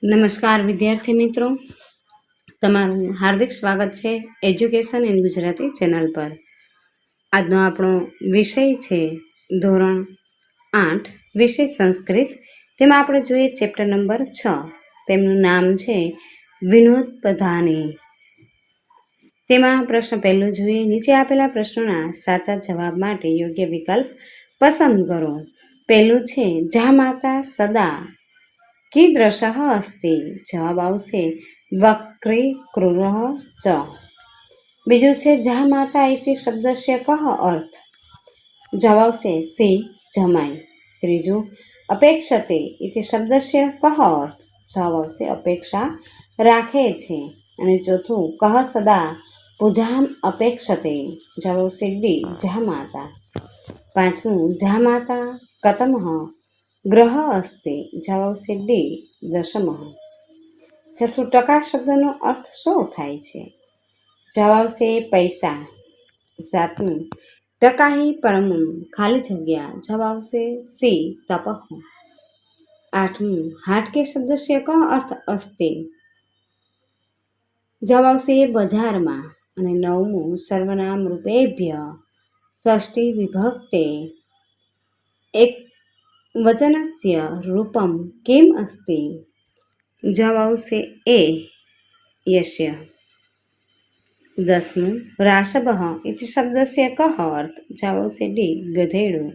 નમસ્કાર વિદ્યાર્થી મિત્રો, તમારું હાર્દિક સ્વાગત છે એજ્યુકેશન ઇન ગુજરાતી ચેનલ પર। આજનો આપણો વિષય છે ધોરણ 8 વિષય સંસ્કૃત। તેમાં આપણે જોઈએ ચેપ્ટર નંબર 6, તેમનું નામ છે વિનોદ પધાની। તેમાં પ્રશ્ન પહેલો જોઈએ, નીચે આપેલા પ્રશ્નોના સાચા જવાબ માટે યોગ્ય વિકલ્પ પસંદ કરો। પહેલું છે જા માતા સદા कीदृशः अस्ति, जवाब आवशे वक्री क्रूरः च। बीजू छे जा माता इति शब्दस्य कः अर्थ, जवाब आवशे सी जमाई। त्रीजू अपेक्षते इति शब्दस्य कः अर्थ, जवाब आवशे अपेक्षा राखे छे। अने चौथुं कः सदा पूजाम अपेक्षते, जवाब आवशे डी जा माता। पांचमું जा माता कतमः ग्रह अस्ति, जवाब आवशे डी दशमः। छठું टका शब्दનો अर्थ શું થાય છે, જવાબ આવશે પૈસા। સાતમું ટકા હિ પરમં ખાલી જગ્યા, જવાબ આવશે સી તપઃ। આઠમું હાટકે શબ્દस्य કः अर्थ अस्ति, જવાબ આવશે બજારમાં। અને નવમું સર્વનામ રૂપેભ્ય ષષ્ઠી વિભક્તે એક वचनस्य रूपं किम् अस्ति, जवाब आवशे ए यस्य। दसमું राषभः इति शब्दस्य कः अर्थ, जवाब आवशे डी गधेडું।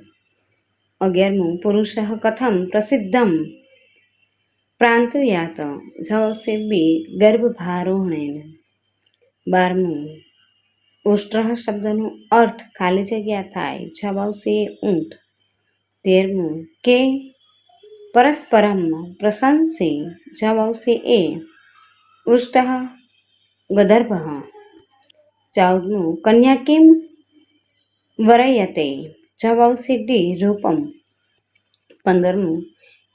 11મું पुरुषः कथं प्रसिद्धं प्रान्तुयात, जवाब आवशे बी गर्भभारोहणेन। 12મું उष्ट्रः शब्दનો अर्थ ખાલી જગ્યા થાય, જવાબ આવશે ઊંટ। 13મું के परस्परम प्रशंसे, जवाब आवशे ए उष्टः गदर्भः। 14મું कन्या किम वरयते, जवाब आवशे डी रूपम। 15મું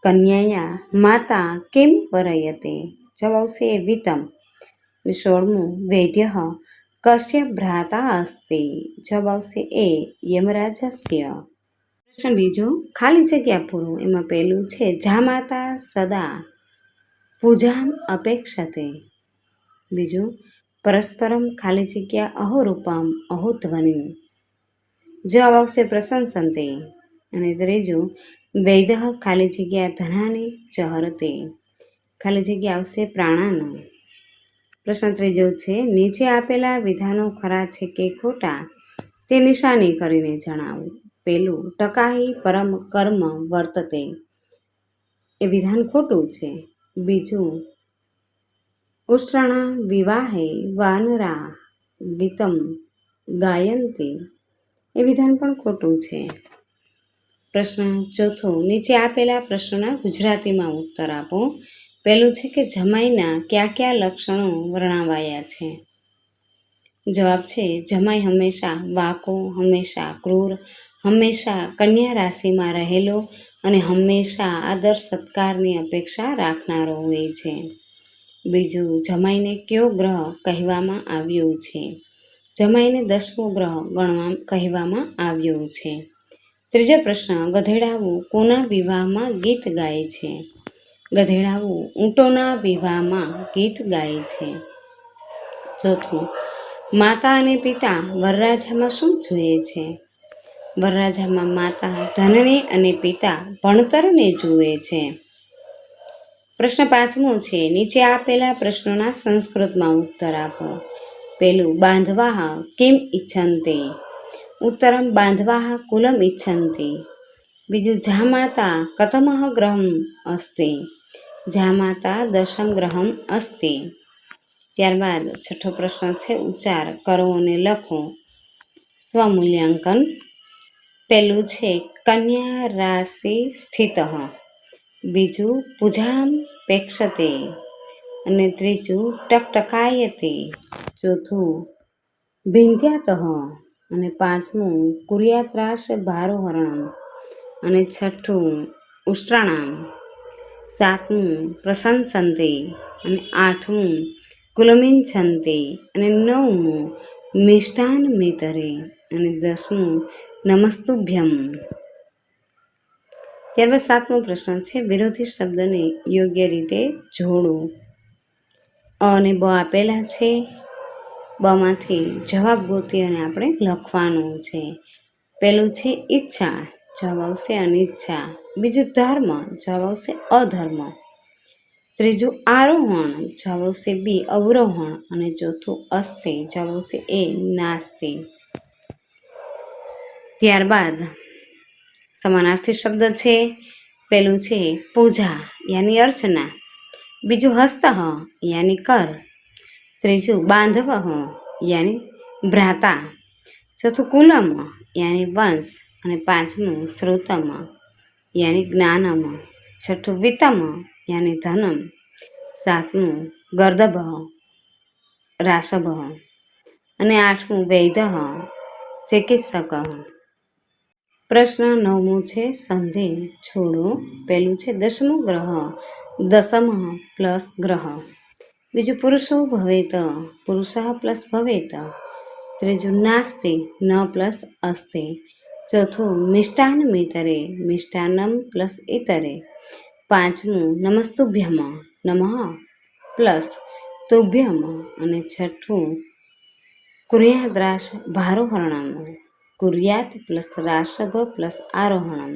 कन्याया माता किम वरयते, जवाब आवशे वितम। 16મું वैद्यः कस्य भ्राता अस्ति, जवाब आवशे ए यमराजस्य। प्रश्न बीजो खाली जग्या पूરું। एमां पहेલું છે જા માતા સદા પૂજામ અપેક્ષતે। બીજું પરસ્પરમ ખાલી જગ્યા અહોરૂપમ અહોધ્વનિ, જવાબ આવશે પ્રશંસન્તે। અને ત્રીજું વૈદઃ ખાલી જગ્યા ધનાની ચહરતે, ખાલી જગ્યા આવશે પ્રાણાનો। પ્રશ્ન ત્રીજો છે નીચે આપેલા વિધાનો ખરા છે કે ખોટા તે નિશાની કરીને જણાવો। પહેલું ટકા હિ પરમ કર્મ વર્તતે, એ વિધાન ખોટું છે। બીજું ઉષ્ટ્રાણા વિવાહે વાનરા ગીતમ ગાયંતી, એ વિધાન પણ ખોટું છે। પ્રશ્ન ચોથો નીચે આપેલા પ્રશ્નોના ગુજરાતીમાં ઉત્તર આપો। પહેલું છે કે જમાઈના કયા કયા લક્ષણો વર્ણવાયા છે, જવાબ છે જમાઈ હંમેશા વાકો, હંમેશા ક્રૂર, હંમેશા કન્યા રાશિમાં રહેલો અને હંમેશા આદર સત્કારની અપેક્ષા રાખનારો હોય છે। બીજું જમાઈને કયો ગ્રહ કહેવામાં આવ્યો છે, જમાઈને 10મો ગ્રહ કહેવામાં આવ્યો છે। ત્રીજો પ્રશ્ન ગધેડાઓ કોના વિવાહમાં ગીત ગાય છે, ગધેડાઓ ઊંટોના વિવાહમાં ગીત ગાય છે। ચોથું માતા અને પિતા વરરાજામાં શું જુએ છે, વરરાજામાં માતા ધનને અને પિતા ભણતરને જુએ છે। પ્રશ્ન પાંચમો છે નીચે આપેલા પ્રશ્નોના સંસ્કૃતમાં ઉત્તર આપો। પહેલું બાંધવાહ કિમ ઇચ્છન્તે, ઉત્તરમ બાંધવાહ કુલમ ઇચ્છન્તિ। બીજું જા માતા કતમઃ ગ્રહમ અસ્તિ, જા માતા 10મ ગ્રહમ અસ્તિ। ત્યારબાદ છઠ્ઠો પ્રશ્ન છે ઉચ્ચાર કરો અને લખો સ્વમૂલ્યાંકન। પહેલું છે કન્યા રાશિ સ્થિત, બીજું પૂજામ પેક્ષતે, અને ત્રીજું ટકટકાયતે, ચોથું ભિંધ્યાતઃ, અને પાંચમું કુર્યાત્રાસ ભારોહરણમ, અને છઠ્ઠું ઉષ્ટ્રાણામ, સાતમું પ્રશંસન્તે, અને આઠમું કુલમિંચ્છન્તે, અને નવમું મિષ્ટાન મિતરે, અને 10મું નમસ્તુભ્યમ। ત્યારબાદ 7મો પ્રશ્ન છે, વિરોધી શબ્દને યોગ્ય રીતે જોડો. અ અને બ આપેલા છે. બમાંથી જવાબ ગોતી અને આપણે લખવાનું છે. પહેલું છે ઈચ્છા, જવાબ આવશે અનિચ્છા. બીજું ધર્મ, જવાબ આવશે અધર્મ. ત્રીજું આરોહણ, જવાબ આવશે બી અવરોહણ. અને ચોથું અસ્તે, જવાબ આવશે એ નાસ્તે. ત્યારબાદ સમાનાર્થી શબ્દ છે. પહેલું છે પૂજા યાની અર્ચના. બીજું હસ્તઃ યાની કર. ત્રીજું બાંધવઃ યાની ભ્રાતા. ચોથું કુલમ યાની વંશ. અને પાંચમું શ્રોતમ યાની જ્ઞાનમ. છઠ્ઠું વિત્તમ યાની ધનમ. સાતમું ગર્દભ રાષભ. અને આઠમું વૈદઃ ચિકિત્સક. પ્રશ્ન 9મો છે સંધિ છોડો. પહેલું છે દશમો ગ્રહ, દસમ પ્લસ ગ્રહ. બીજું પુરુષો ભવેત, પુરુષ પ્લસ ભવેત. ત્રીજું નાસ્તિ, ન પ્લસ અસ્તે. ચોથું મિષ્ટાન મિતરે, મિષ્ટાનમ પ્લસ ઇતરે. પાંચમું નમસ્તુભ્યમ, નમઃ પ્લસ તુભ્યમ. અને છઠ્ઠું કુર્યાદ્રાશ ભારોહરણમ, કુર્યાત પ્લસ રાષભ પ્લસ આરોહણમ.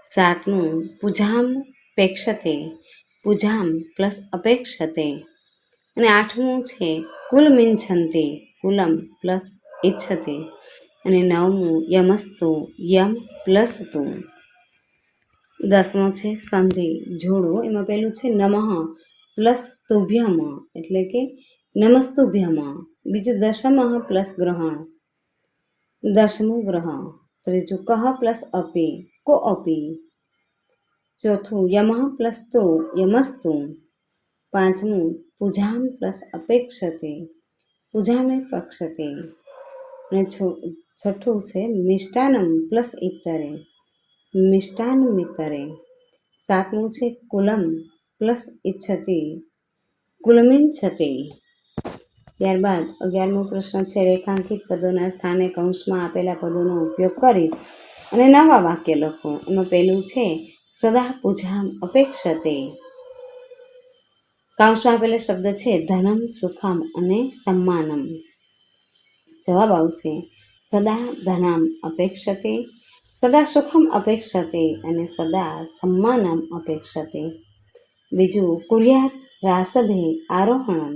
સાતમું પૂજામ પેક્ષતે, પૂજામ પ્લસ અપેક્ષતે. અને આઠમું છે કુલમિંછન્તે, કુલમ પ્લસ ઇચ્છતે. અને નવમું યમસ્તુ, યમ પ્લસ તું. 10મો છે સંધિ જોડો. એમાં પહેલું છે નમઃ પ્લસ તુભ્યમ એટલે કે નમસ્તુભ્યમ. બીજું દશમઃ પ્લસ ગ્રહણ, દશમું ગ્રહ. ત્રીજું કહ પ્લસ અપી, કો અપી. ચોથું યમઃ પ્લસ તો, યમસ્તુ. પાંચમું પૂજામ પ્લસ અપેક્ષતે, પૂજામે પક્ષતે. અને છઠ્ઠું છે મિષ્ટાનમ પ્લસ ઇતરે, મિષ્ટાન મિતરે. સાતમું છે કુલમ પ્લસ ઇચ્છતિ, કુલમિંચ્છતે. ત્યારબાદ 11મો પ્રશ્ન છે રેખાંકિત પદોના સ્થાને કૌંસમાં આપેલા પદોનો ઉપયોગ કરી અને નવા વાક્ય લખો. એમાં પહેલું છે સદા પૂજામ અપેક્ષતે. કૌંસમાં આપેલા શબ્દ છે ધનમ, સુખમ અને સમ્માનમ. જવાબ આવશે સદા ધનમ અપેક્ષતે, સદા સુખમ અપેક્ષતે અને સદા સમ્માનમ અપેક્ષતે. બીજું કુર્યાત રાષભે આરોહણમ.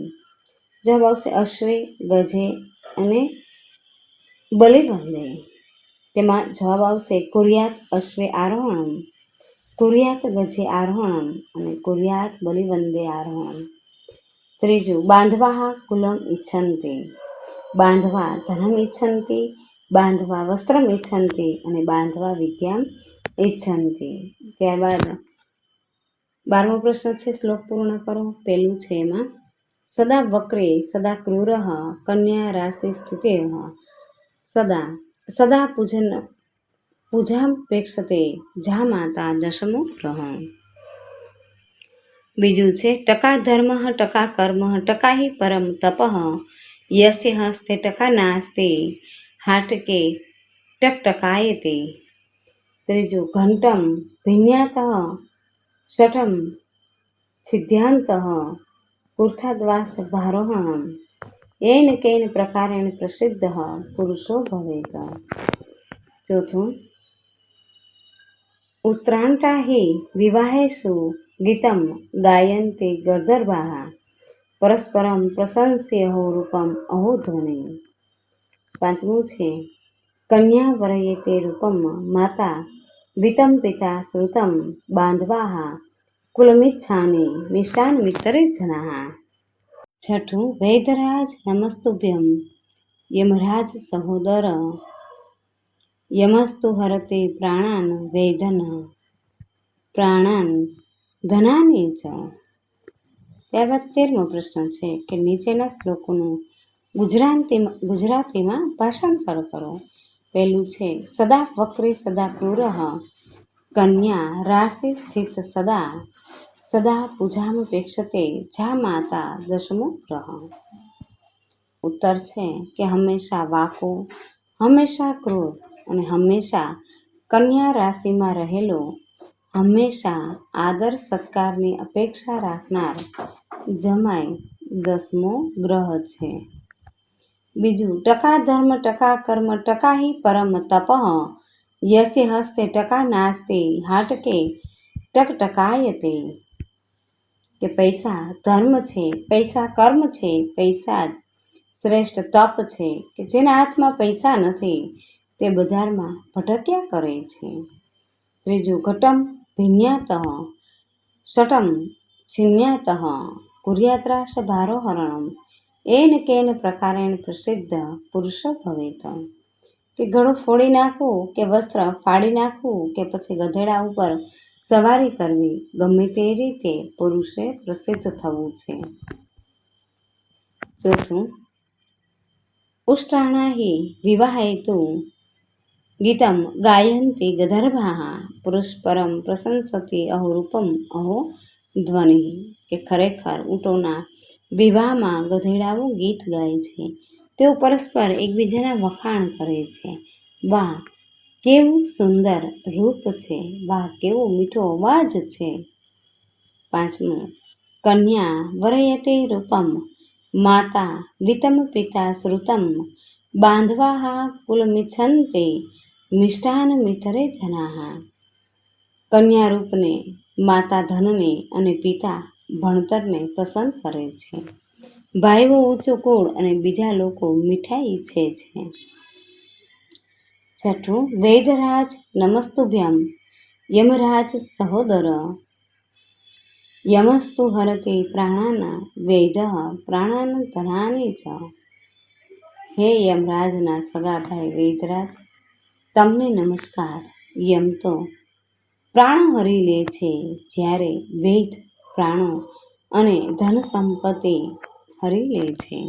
જવાબ આવશે અશ્વે, ગજે અને બલિબંધે. તેમાં જવાબ આવશે કુર્યાત અશ્વે આરોહણમ, કુર્યાત ગજે આરોહણમ અને કુર્યાત બલિબંધે આરોહણમ. ત્રીજું બાંધવા કુલમ ઇચ્છન્તિ, બાંધવા ધનમ ઇચ્છન્તિ, બાંધવા વસ્ત્રમ ઇચ્છન્તિ અને બાંધવા વિદ્યામ ઇચ્છન્તિ. ત્યારબાદ 12મો પ્રશ્ન છે શ્લોક પૂર્ણ કરો. પહેલું છે એમાં સદા વક્રે સદા ક્રૂર કન્યા રાશિ સ્થિતે સદા, સદા પૂજાપેક્ષતે જા માતા દશમો ગ્રહ. બીજું છે ટકા ધર્મ, ટકા કર્મ, ટકા હિ પરમ તપઃ, યસ્ય હસ્તે ટકા નાસ્તે હાટકે ટકટકાયતે. ત્રીજું ઘંટમ ભિન્યાતઃ, છઠમ છિદ્યાંતઃ, કુર્થાદ્વાસ ભારોહણમ. એન કેન પ્રકારેણ પ્રસિદ્ધ પુરુષો ભવેત. ચોથું ઉત્તરાંટા હિ વિવાહેષુ ગીતમ ગાયન્તે ગર્દર્ભાઃ, પરસ્પરમ પ્રશંસ્યહો રૂપમ અહો ધ્વનિ. પાંચમું છે કન્યા વરયતે રૂપમ માતા, વિતમ પિતા શ્રુતમ બાંધવાઃ, કુલમિચ્છામિ મિષ્ટાન મિતરે જનાઃ. છઠ્ઠું વૈદરાજ નમસ્તુભ્યમ, યમરાજ સહોદર, યમસ્તુ હરતે પ્રાણાન વૈદન પ્રાણાન ધનાની ચ. ત્યારબાદ 13મો પ્રશ્ન છે કે નીચેના શ્લોકોનું ગુજરાતીમાં ભાષાંતર કરો. પહેલું છે સદા વક્રે સદા ક્રૂર કન્યા રાશિ સ્થિત સદા, સદા પૂજામપેક્ષતે જા માતા દશમો ગ્રહ. ઉત્તર છે કે હંમેશા વાકો, હંમેશા ક્રૂર અને હંમેશા કન્યા રાશિમાં રહેલો હંમેશા આદર સત્કારની અપેક્ષા રાખનાર જમાઈ 10મો ગ્રહ છે. બીજું, ટકા ધર્મ ટકા કર્મ ટકા હિ પરમ તપઃ યસ્ય હસ્તે ટકા નાસ્તે હાટકે ટકટકાયતે. કે પૈસા ધર્મ છે, પૈસા કર્મ છે, પૈસા જ શ્રેષ્ઠ તપ છે કે જેના હાથમાં પૈસા નથી તે બજારમાં ભટક્યા કરે છે. ત્રીજું, ઘટમ ભિન્યાતઃ ષટમ છિન્યાતઃ કુર્યાત્રાશ ભારોહરણમ એન કેન પ્રકારેણ પ્રસિદ્ધ પુરુષો ભવેત. કે ગળું ફોડી નાખવું કે વસ્ત્ર ફાડી નાખવું કે પછી ગધેડા ઉપર સવારી કરવી, ગમે તે રીતે પુરુષે પ્રસિદ્ધ થવું છે. ચોથું, ઉષ્ટ્રાણા હિ વિવાહેતુ ગીતમ ગાયંતી ગંધર્વાઃ પુરુષપરમ પ્રશંસતી અહો રૂપમ અહો ધ્વનિ. કે ખરેખર ઊંટોના વિવાહમાં ગધેડાઓ ગીત ગાય છે. તેઓ પરસ્પર એકબીજાના વખાણ કરે છે. વાહ કેવું સુંદર રૂપ છે, વાહ કેવો મીઠો અવાજ છે. પાંચમું, કન્યા વરયતે રૂપમ માતા વિતમ પિતા શ્રુતમ બાંધવાઃ કુલમિચ્છન્તે મિષ્ટાન મિતરે જનાઃ. કન્યા રૂપને, માતા ધનને અને પિતા ભણતરને પસંદ કરે છે. ભાઈઓ ઊંચું કુળ અને બીજા લોકો મીઠાઈ ઈચ્છે છે. છઠ્ઠું, વૈદરાજ નમસ્તુભ્યમ યમરાજ સહોદર યમસ્તુ હરતે પ્રાણાન વૈદઃ પ્રાણાન ધનાની ચ. હે યમરાજના સગા ભાઈ વૈદરાજ, તમને નમસ્કાર. યમ તો પ્રાણો હરી લે છે, જ્યારે વૈદ પ્રાણો અને ધન સંપત્તિ હરી લે છે.